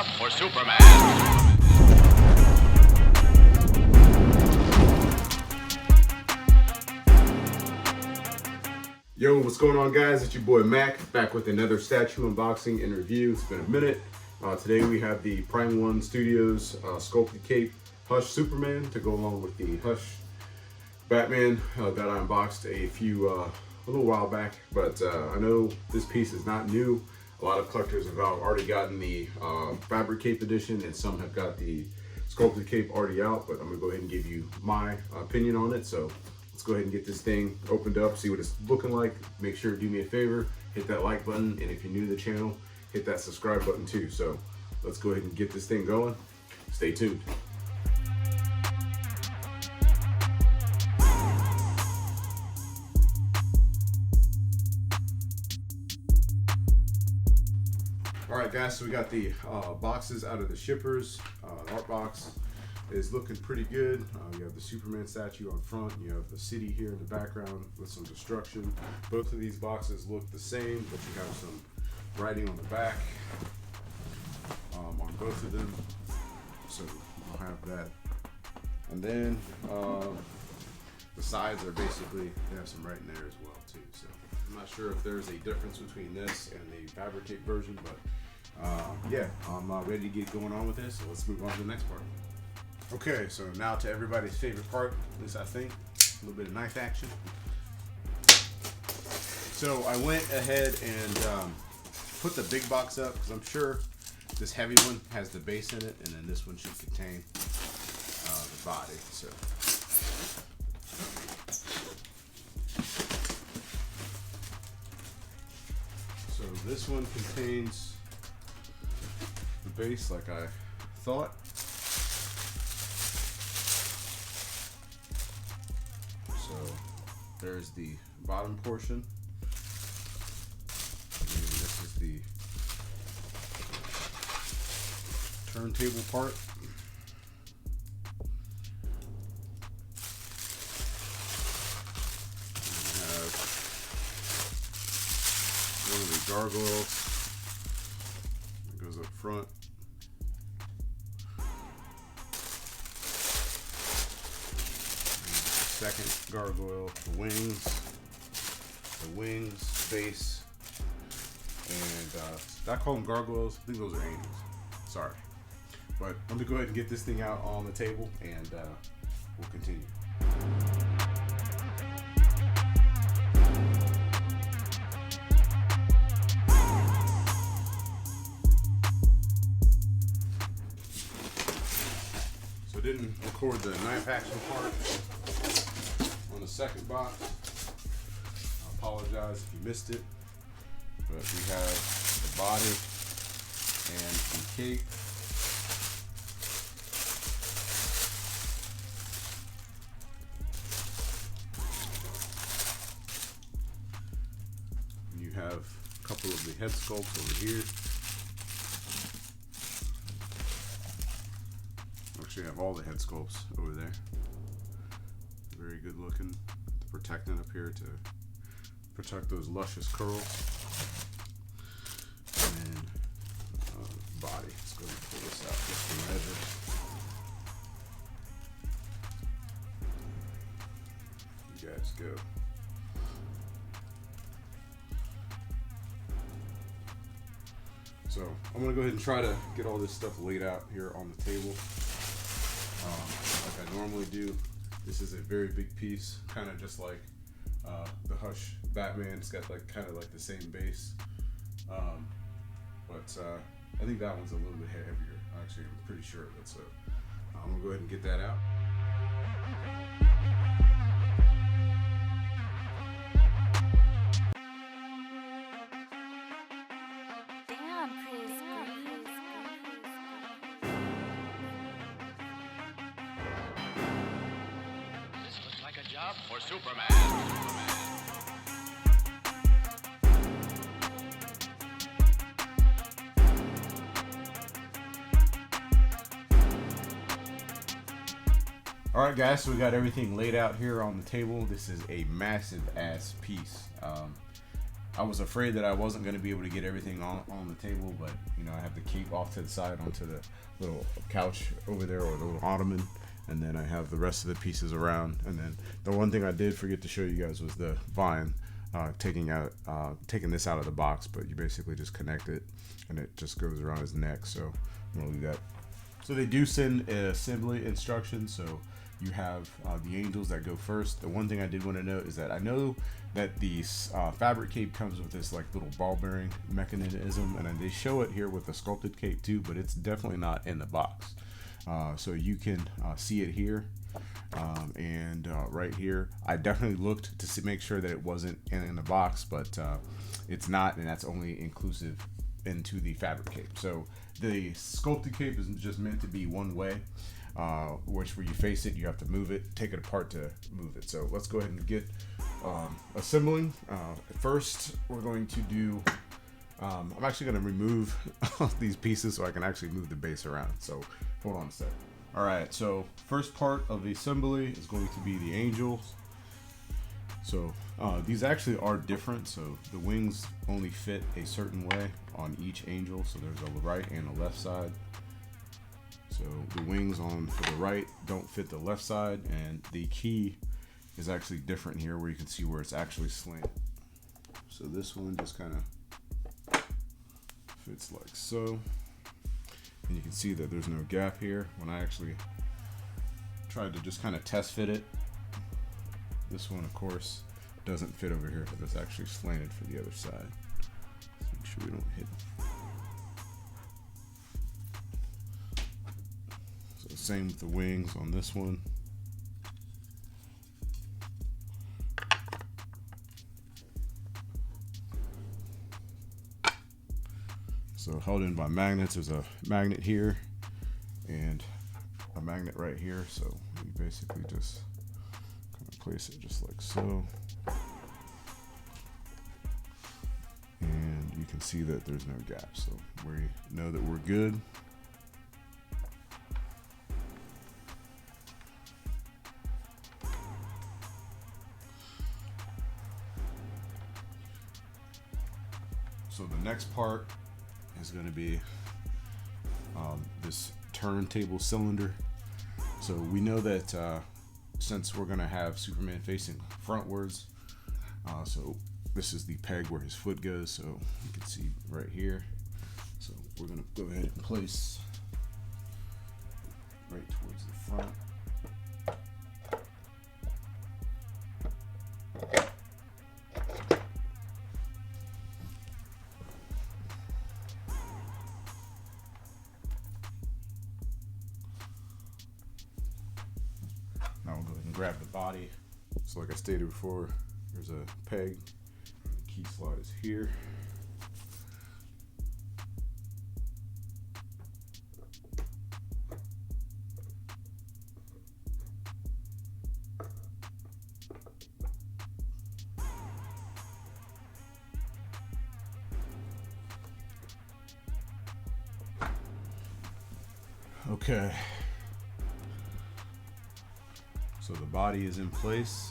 job for Superman. Yo, what's going on, guys? It's your boy Mac, back with another statue unboxing and review. It's been a minute. Today we have the Prime One Studios Sculpted Cape Hush Superman to go along with the Hush Batman that I unboxed a little while back. But I know this piece is not new. A lot of collectors have already gotten the Fabric Cape edition, and some have got the Sculpted Cape already out. But I'm gonna go ahead and give you my opinion on it. So let's go ahead and get this thing opened up, see what it's looking like. Make sure to do me a favor, hit that like button, and if you're new to the channel, hit that subscribe button too. So let's go ahead and get this thing going. Stay tuned. All right, guys, so we got the boxes out of the shippers. The art box is looking pretty good. You have the Superman statue on front. You have the city here in the background with some destruction. Both of these boxes look the same, but you have some writing on the back on both of them. So I'll have that. And then the sides are basically, they have some writing there as well too. So I'm not sure if there's a difference between this and the Fabric Cape version, but yeah, I'm ready to get going on with this. So let's move on to the next part. Okay, so now to everybody's favorite part, at least I think, a little bit of knife action. So I went ahead and put the big box up because I'm sure this heavy one has the base in it, and then this one should contain the body. So this one contains the base like I thought. So there's the bottom portion. And this is the turntable part. We have one of the gargoyles that goes up front. Second gargoyle, the wings, base, and I call them gargoyles. I think those are angels. Sorry, but let me go ahead and get this thing out on the table, and we'll continue. So I didn't record the knife action part on the second box. I apologize if you missed it, but we have the body and the cape. You have a couple of the head sculpts over here. Actually, I have all the head sculpts over there. Very good looking. The protectant up here to protect those luscious curls. And then body. Let's go and pull this out just for measure. You guys go. So I'm gonna go ahead and try to get all this stuff laid out here on the table, like I normally do. This is a very big piece, kind of just like the Hush Batman. It's got like kind of like the same base, but I think that one's a little bit heavier. Actually, I'm pretty sure of it. So I'm gonna go ahead and get that out. This looks like a job for Superman. All right, guys, so we got everything laid out here on the table. This is a massive ass piece. I was afraid that I wasn't going to be able to get everything on the table, but you know, I have the cape off to the side onto the little couch over there, or the little ottoman, and then I have the rest of the pieces around. And then the one thing I did forget to show you guys was the vine, taking this out of the box, but you basically just connect it and it just goes around his neck. So I'm gonna leave that. So they do send assembly instructions, so you have the angels that go first. The one thing I did want to note is that I know that the fabric cape comes with this like little ball bearing mechanism, and they show it here with the sculpted cape too, but it's definitely not in the box. So you can see it here, and right here. I definitely looked to make sure that it wasn't in the box, but it's not, and that's only inclusive into the fabric cape. So the sculpted cape is just meant to be one way, which where you face it, you have to move it, take it apart to move it. So let's go ahead and get assembling. First, we're going to do, I'm actually going to remove these pieces so I can actually move the base around. So hold on a sec. All right, so first part of the assembly is going to be the angels. So these actually are different. So the wings only fit a certain way on each angel. So there's a right and a left side. So the wings on for the right don't fit the left side, and the key is actually different here, where you can see where it's actually slanted. So this one just kind of fits like so, and you can see that there's no gap here. When I actually tried to just kind of test fit it, this one of course doesn't fit over here, but it's actually slanted for the other side. Let's make sure we don't hit. So same with the wings on this one. So held in by magnets. There's a magnet here and a magnet right here. So you basically just kind of place it just like so. And you can see that there's no gap. So we know that we're good. So the next part is going to be this turntable cylinder. So we know that since we're going to have Superman facing frontwards, so this is the peg where his foot goes. So you can see right here. So we're going to go ahead and place right towards the front. Now we'll go ahead and grab the body. So like I stated before, there's a peg. The key slot is here. Okay. So the body is in place.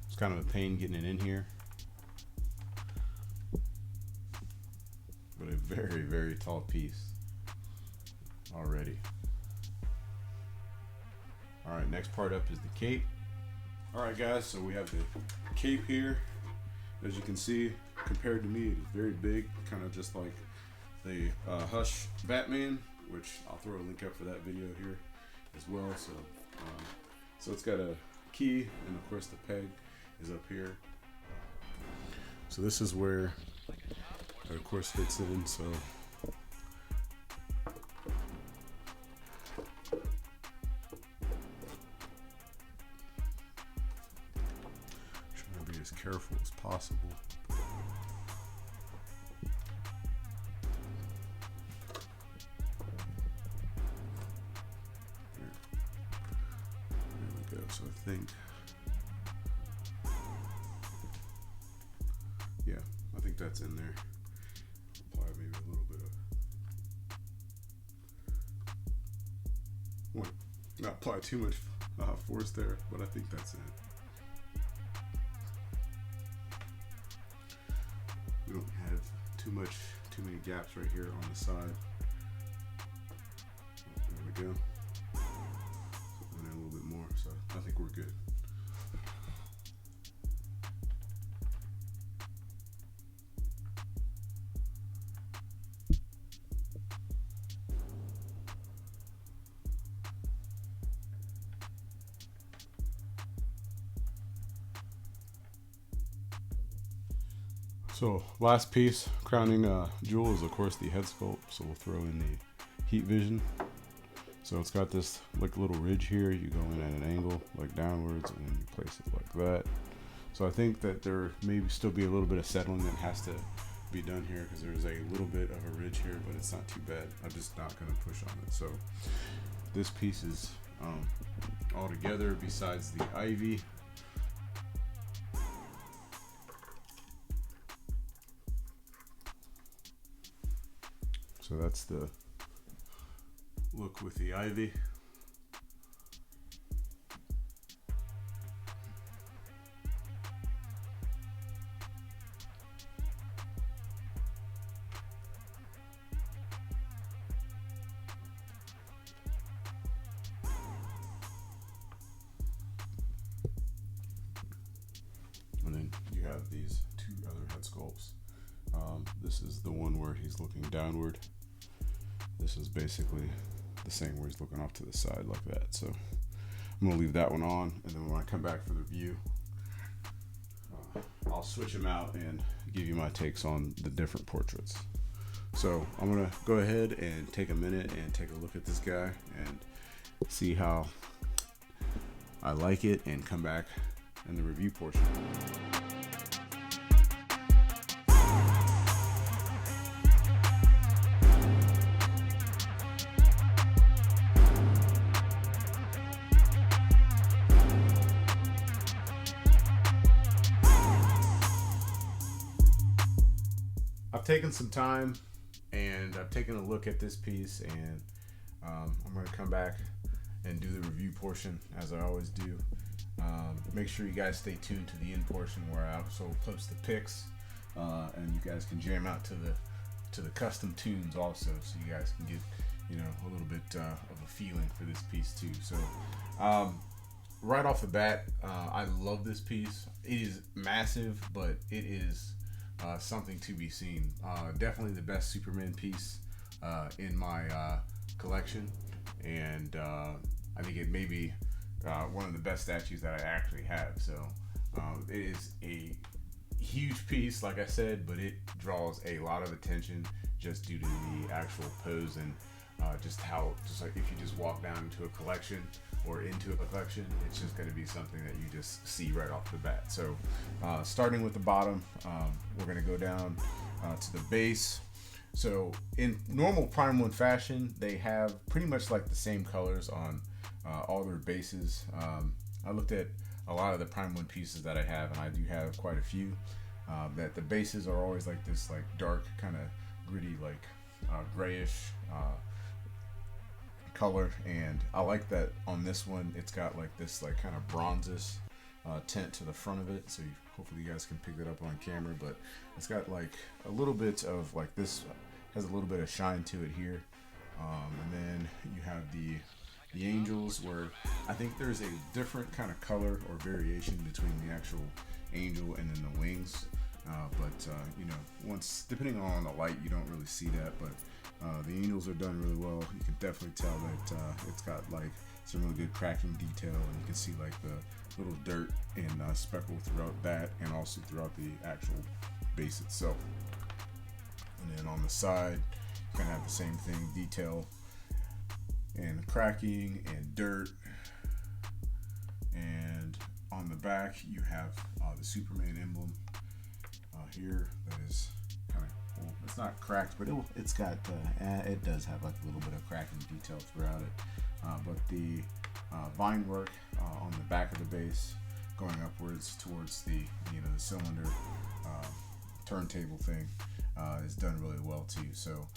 It's kind of a pain getting it in here, but a very, very tall piece already. All right, next part up is the cape. All right, guys, so we have the cape here. As you can see, compared to me, it is very big, kind of just like the Hush Batman, which I'll throw a link up for that video here as well. So it's got a key, and of course the peg is up here. So this is where it of course fits in. So trying to be as careful as possible. So I think, yeah, I think that's in there. Apply maybe a little bit of, well, not apply too much force there, but I think that's it. too many gaps right here on the side. There we go. And then a little bit more, so I think we're good. So last piece, crowning jewel, is of course the head sculpt. So we'll throw in the heat vision. So it's got this like little ridge here. You go in at an angle like downwards, and then you place it like that. So I think that there may still be a little bit of settling that has to be done here, because there's a little bit of a ridge here, but it's not too bad. I'm just not going to push on it. So this piece is all together besides the ivy. So that's the look with the ivy. And then you have these two other head sculpts. This is the one where he's looking downward. This is basically the same where he's looking off to the side like that. So I'm gonna leave that one on, and then when I come back for the view, I'll switch them out and give you my takes on the different portraits. So I'm gonna go ahead and take a minute and take a look at this guy and see how I like it, and come back in the review portion. I've taken some time and I've taken a look at this piece, and I'm going to come back and do the review portion as I always do. Make sure you guys stay tuned to the end portion where I also post the pics, and you guys can jam out to the custom tunes also, so you guys can get, you know, a little bit of a feeling for this piece too. So right off the bat, I love this piece. It is massive, but it is something to be seen. Definitely the best Superman piece in my collection, and I think it may be one of the best statues that I actually have. So it is a huge piece, like I said, but it draws a lot of attention just due to the actual pose, and just like if you just walk down into a collection or into a collection, it's just going to be something that you just see right off the bat. So starting with the bottom, we're going to go down to the base. So in normal Prime 1 fashion, they have pretty much like the same colors on all their bases. I looked at a lot of the Prime 1 pieces that I have, and I do have quite a few, that the bases are always like this like dark kind of gritty, like grayish color, and I like that on this one it's got like this like kind of bronzes tint to the front of it. So hopefully you guys can pick that up on camera, but it's got like a little bit of like this, has a little bit of shine to it here, and then you have the angels, where I think there's a different kind of color or variation between the actual angel and then the wings, but you know, once depending on the light you don't really see that, but the angels are done really well. You can definitely tell that it's got like some really good cracking detail, and you can see like the little dirt and speckle throughout that, and also throughout the actual base itself. And then on the side, you're gonna have the same thing, detail and cracking and dirt. And on the back, you have the Superman emblem here that is kind of, well, it's not cracked, but it's got it does have like a little bit of cracking detail throughout it, but the vine work on the back of the base going upwards towards the, you know, the cylinder turntable thing is done really well too. So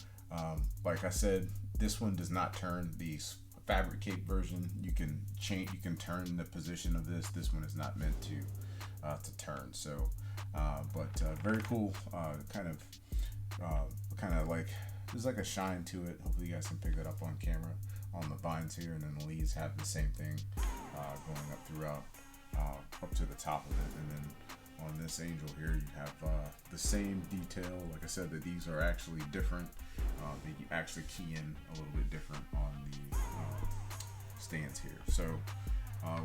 like I said, this one does not turn. The fabricate version, you can change, you can turn the position of this. This one is not meant to turn. So but very cool kind of kind of like, there's like a shine to it. Hopefully you guys can pick that up on camera on the vines here, and then the leaves have the same thing going up throughout, up to the top of it. And then on this angel here, you have the same detail. Like I said, that these are actually different. You actually key in a little bit different on the stands here. So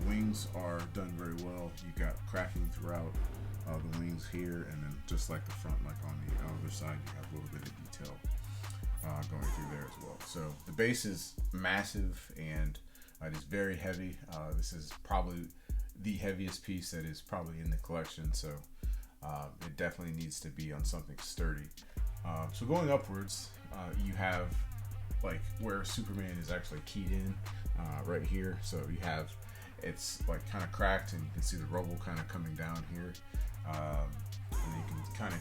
wings are done very well. You got cracking throughout the wings here, and then just like the front, like on the other side, you have a little bit of detail going through there as well. So the base is massive, and it is very heavy. This is probably the heaviest piece that is probably in the collection, so it definitely needs to be on something sturdy. So going upwards, you have like where Superman is actually keyed in right here. So you have, it's like kind of cracked, and you can see the rubble kind of coming down here. And you can kind of,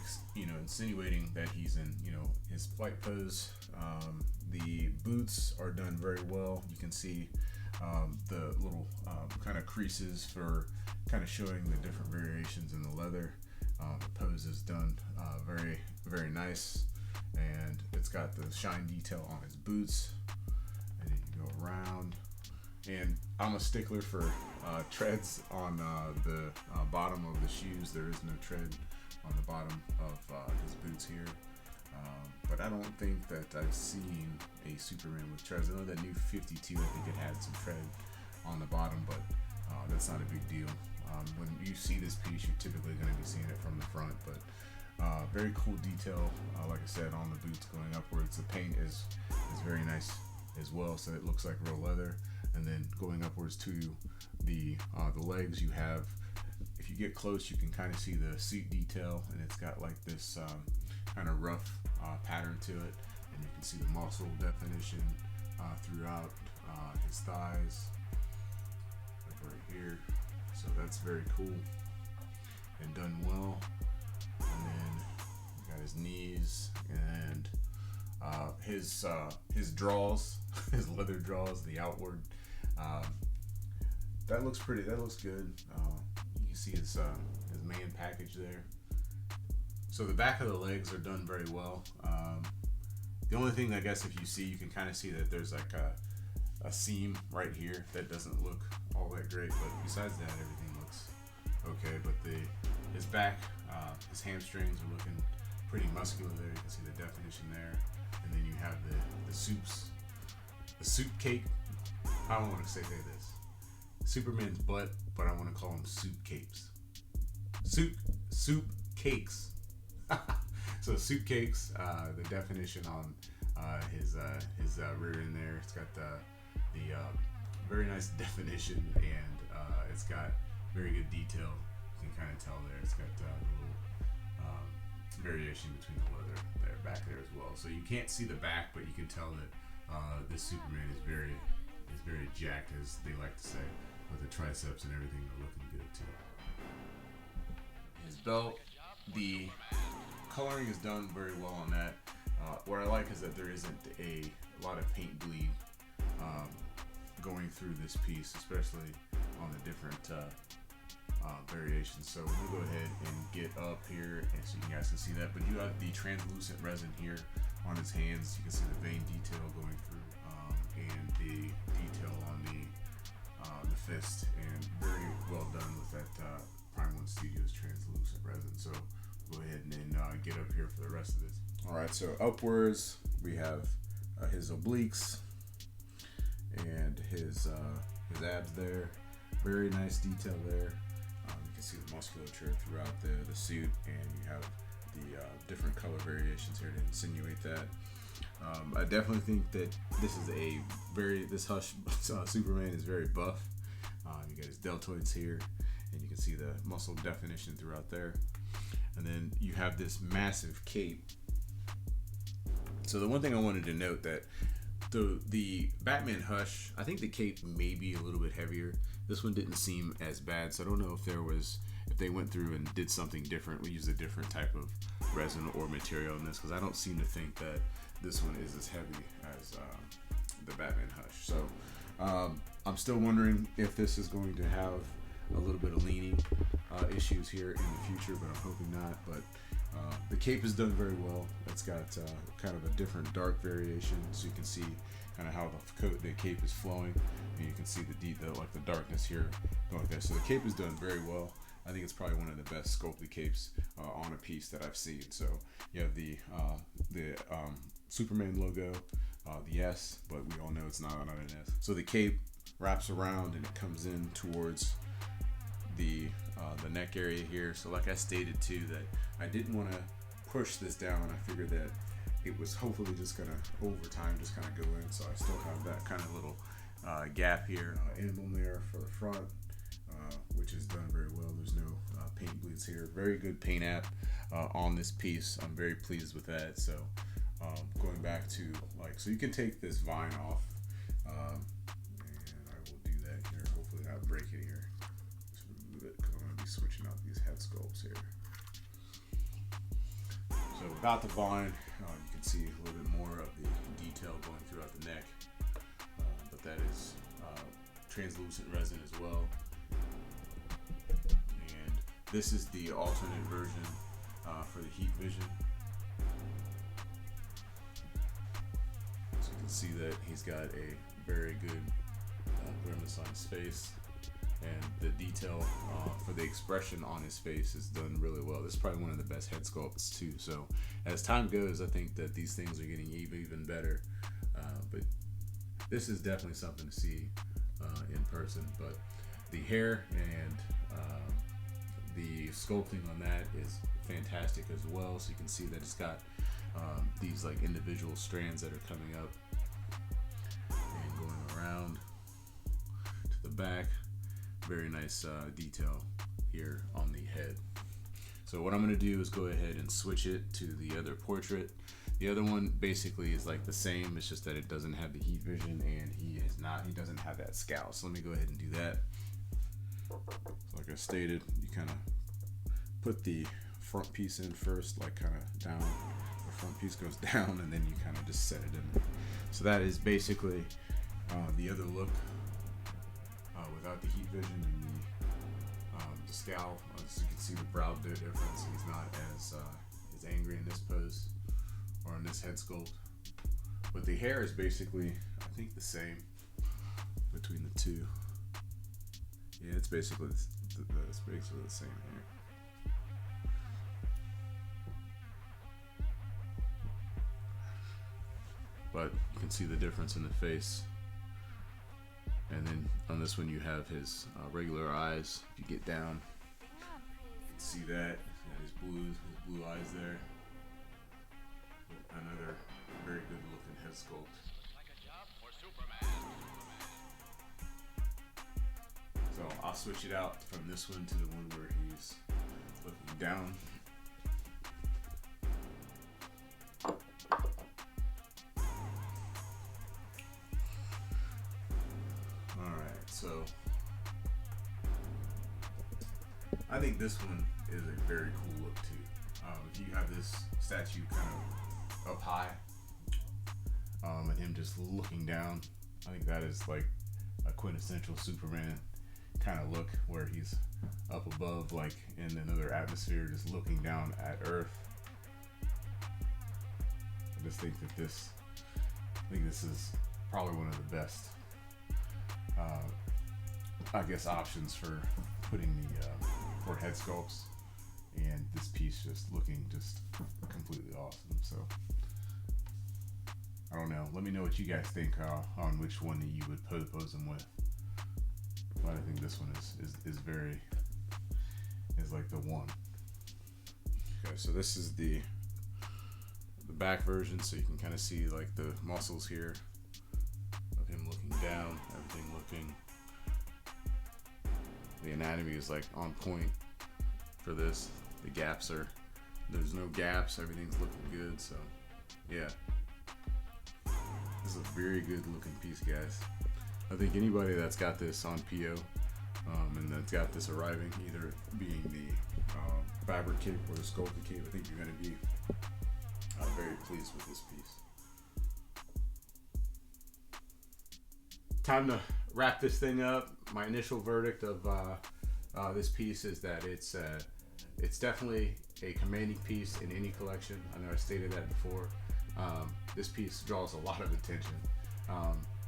insinuating that he's in, his flight pose. The boots are done very well. You can see the little kind of creases for kind of showing the different variations in the leather. The pose is done very, very nice, and it's got the shine detail on his boots. And you can go around. And I'm a stickler for treads on the bottom of the shoes. There is no tread on the bottom of his boots here. But I don't think that I've seen a Superman with treads. I know that new 52, I think it had some tread on the bottom, but that's not a big deal. When you see this piece, you're typically going to be seeing it from the front, but very cool detail, like I said, on the boots going upwards. The paint is very nice as well, so it looks like real leather. And then going upwards to the legs, you have, if you get close, you can kind of see the suit detail, and it's got like this kind of rough pattern to it, and you can see the muscle definition throughout his thighs, like right here. So that's very cool and done well. And then you got his knees and his draws, his leather draws, the outward. That looks pretty. That looks good. You can see his man package there. So the back of the legs are done very well. The only thing, I guess, if you see, you can kind of see that there's like a seam right here that doesn't look all that great. But besides that, everything looks okay. But his back, his hamstrings are looking pretty muscular there. You can see the definition there. And then you have the soup cake. I don't want to say this. Superman's butt, but I want to call them soup capes. Soup cakes. So soup cakes. The definition on his rear end there. It's got the very nice definition, and it's got very good detail. You can kind of tell there. It's got the little variation between the leather there back there as well. So you can't see the back, but you can tell that this Superman is very jacked, as they like to say, with the triceps and everything are looking good too. His belt, the coloring is done very well on that. What I like is that there isn't a lot of paint bleed going through this piece, especially on the different variations. So we'll go ahead and get up here, and so you guys can see that. But you have the translucent resin here on his hands. You can see the vein detail going through, and the detail on the fist, and very well done with that Prime One Studios translucent resin. So we'll go ahead and get up here for the rest of this. All right, so upwards we have his obliques and his abs there. Very nice detail there. You can see the musculature throughout the suit, and you have the different color variations here to insinuate that. I definitely think that this is this Hush Superman is very buff. You got his deltoids here, and you can see the muscle definition throughout there. And then you have this massive cape. So the one thing I wanted to note, that the Batman Hush, I think the cape may be a little bit heavier. This one didn't seem as bad, so I don't know if they went through and did something different. We used a different type of resin or material in this, because I don't seem to think that this one is as heavy as the Batman Hush. So I'm still wondering if this is going to have a little bit of leaning issues here in the future, but I'm hoping not. But The cape is done very well. It's got kind of a different dark variation, so you can see kind of how the cape is flowing, and you can see like the darkness here going like that. So the cape is done very well. I think it's probably one of the best sculpted capes on a piece that I've seen. So you have the Superman logo, the S, but we all know it's not an S. So the cape wraps around and it comes in towards the neck area here. So like I stated too, that I didn't want to push this down. I figured that it was hopefully just gonna over time just kind of go in. So I still have that kind of little gap here, emblem there for the front, which is done very well. There's no paint bleeds here. Very good paint app on this piece. I'm very pleased with that. So going back to so you can take this vine off, and I will do that here. Hopefully not break it here. Just remove it because I'm going to be switching out these head sculpts here. So without the vine, you can see a little bit more of the detail going throughout the neck, but that is translucent resin as well. And this is the alternate version for the heat vision. So you can see that he's got a very good grimace on his face, and the detail for the expression on his face is done really well. This is probably one of the best head sculpts too. So as time goes, I think that these things are getting even better. But this is definitely something to see in person. But the hair and the sculpting on that is fantastic as well. So you can see that it's got these like individual strands that are coming up and going around to the back. Very nice detail here on the head. So what I'm going to do is go ahead and switch it to the other portrait. The other one basically is like the same. It's just that it doesn't have the heat vision, and he doesn't have that scowl. So let me go ahead and do that. So like I stated, you kind of put the front piece in first, like kind of down. The front piece goes down, and then you kind of just set it in. So that is basically the other look without the heat vision and the scowl. As you can see, the brow difference. He's not as angry in this pose or in this head sculpt. But the hair is basically, I think, the same between the two. Yeah, it's basically the same hair. But you can see the difference in the face. And then on this one you have his regular eyes. If you get down, you can see that. His blue eyes there. Another very good looking head sculpt. Like a job for Superman. So I'll switch it out from this one to the one where he's looking down. So I think this one is a very cool look too. If you have this statue kind of up high, and him just looking down, I think that is like a quintessential Superman kind of look, where he's up above, like in another atmosphere, just looking down at Earth. I just think that this is probably one of the best I guess options for putting the for head sculpts, and this piece just looking just completely awesome. So I don't know. Let me know what you guys think on which one that you would pose them with. But I think this one is like the one. Okay, so this is the back version, so you can kind of see like the muscles here of him looking down, everything looking. The anatomy is like on point for this. There's no gaps, everything's looking good. So yeah, this is a very good looking piece, guys. I think anybody that's got this on PO and that's got this arriving, either being the fabric cape or the sculpted cape, I think you're going to be very pleased with this piece. Time to wrap this thing up. My initial verdict of this piece is that it's definitely a commanding piece in any collection. I know I stated that before. This piece draws a lot of attention.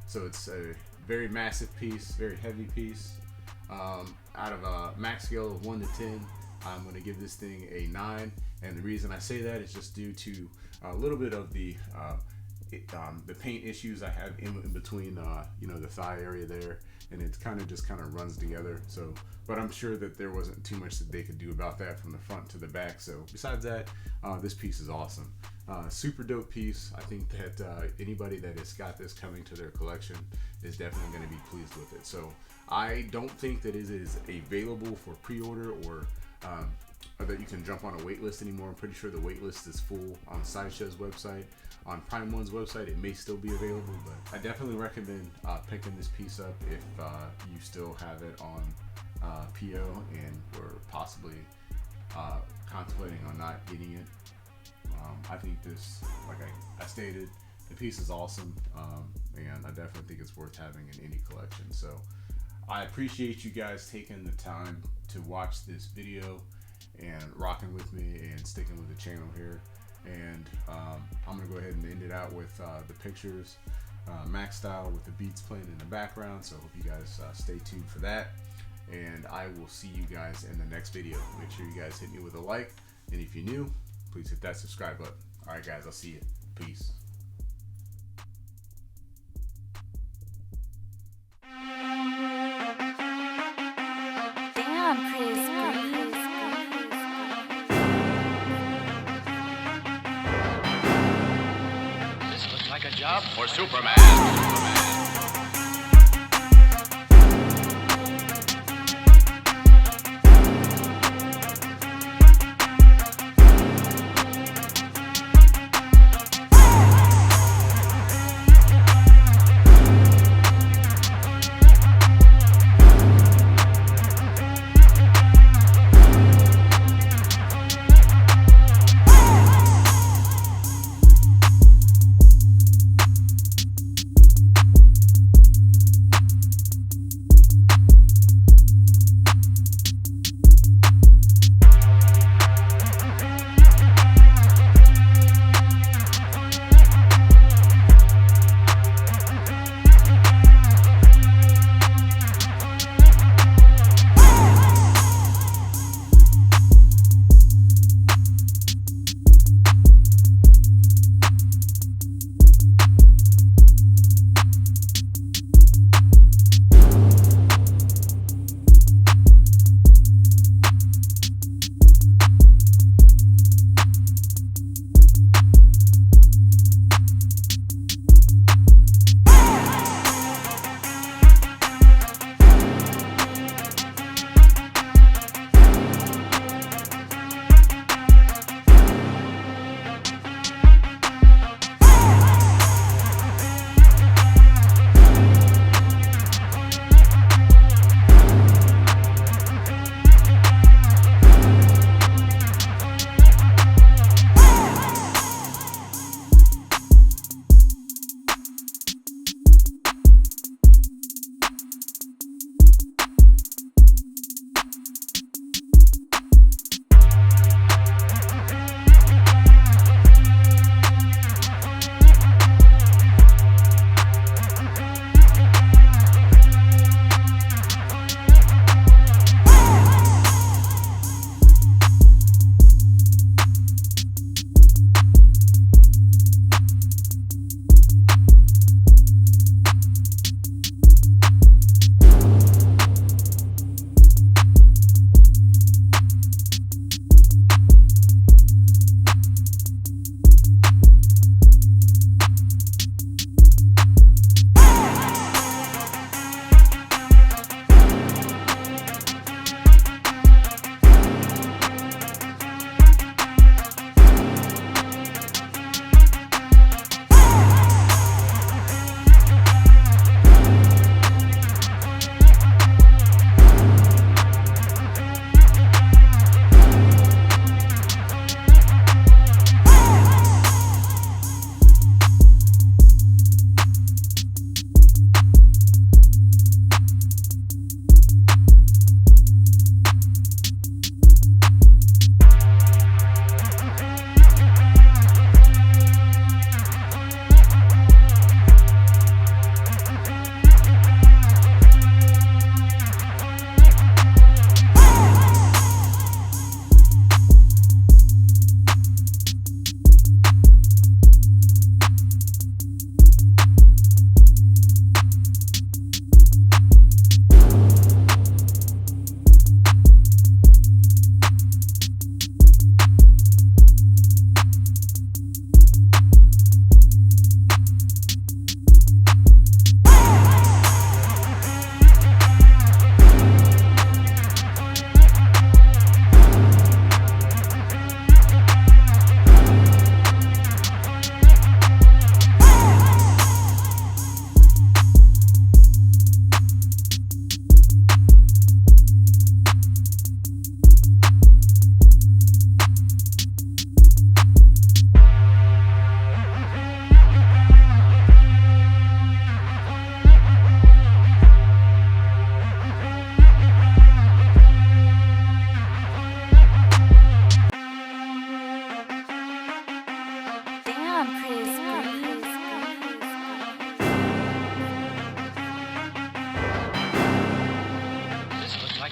So it's a very massive piece, very heavy piece. Out of a max scale of 1 to 10, I'm going to give this thing a 9. And the reason I say that is just due to a little bit of the paint issues I have in between, the thigh area there, and it kind of runs together. So, but I'm sure that there wasn't too much that they could do about that from the front to the back. So besides that, this piece is awesome. Super dope piece. I think that anybody that has got this coming to their collection is definitely going to be pleased with it. So I don't think that it is available for pre-order or that you can jump on a wait list anymore. I'm pretty sure the wait list is full on Sideshow's website. On Prime One's website, it may still be available, but I definitely recommend picking this piece up if you still have it on PO and were possibly contemplating on not getting it. I think this, like I stated, the piece is awesome, and I definitely think it's worth having in any collection. So I appreciate you guys taking the time to watch this video and rocking with me and sticking with the channel here. And I'm gonna go ahead and end it out with the pictures, Mac style, with the beats playing in the background. So I hope you guys stay tuned for that, and I will see you guys in the next video. Make sure you guys hit me with a like, and if you're new, please hit that subscribe button. All right, guys, I'll see you. Peace. Damn, Chris. This looks like a job for Superman.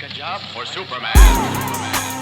like a job for Superman.